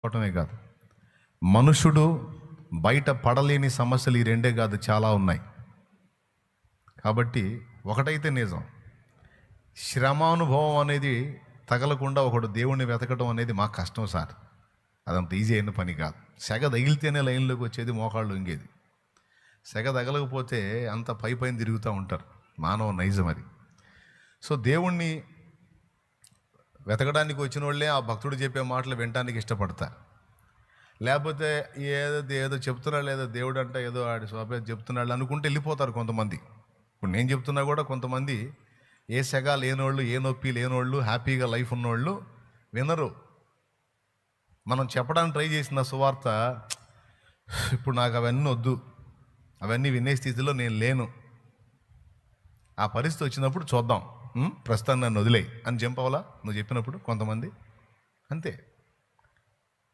చెప్పటమే కాదు, మనుషుడు బయట పడలేని సమస్యలు ఈ రెండే కాదు, చాలా ఉన్నాయి. కాబట్టి ఒకటైతే నిజం, శ్రమానుభవం అనేది తగలకుండా ఒకడు దేవుణ్ణి వెతకడం అనేది మాకు కష్టం సార్. అదంత ఈజీ అయిన పని కాదు. సెగ తగిలితేనే లైన్లోకి వచ్చేది, మోకాళ్ళు వంగేది. సెగ తగలకపోతే అంత పై పైన తిరుగుతూ ఉంటారు. మానవ నైజం అది. సో దేవుణ్ణి వెతకడానికి వచ్చిన వాళ్ళే ఆ భక్తుడు చెప్పే మాటలు వినడానికి ఇష్టపడతారు. లేకపోతే ఏదో చెప్తున్నాడు, ఏదో దేవుడు అంట ఏదో ఆడి స్వభావం చెప్తున్నాడు అనుకుంటే వెళ్ళిపోతారు కొంతమంది. ఇప్పుడు నేను చెప్తున్నా కూడా కొంతమంది ఏ సెగ లేనోళ్ళు, ఏ నొప్పి లేనోళ్ళు, హ్యాపీగా లైఫ్ ఉన్నోళ్ళు వినరు. మనం చెప్పడానికి ట్రై చేసిన సువార్త, ఇప్పుడు నాకు అవన్నీ వద్దు, అవన్నీ వినే స్థితిలో నేను లేను, ఆ పరిస్థితి వచ్చినప్పుడు చూద్దాం, ప్రస్తుతాన్ని నన్ను వదిలేయి అని చెప్పవలా నువ్వు చెప్పినప్పుడు కొంతమంది. అంతే.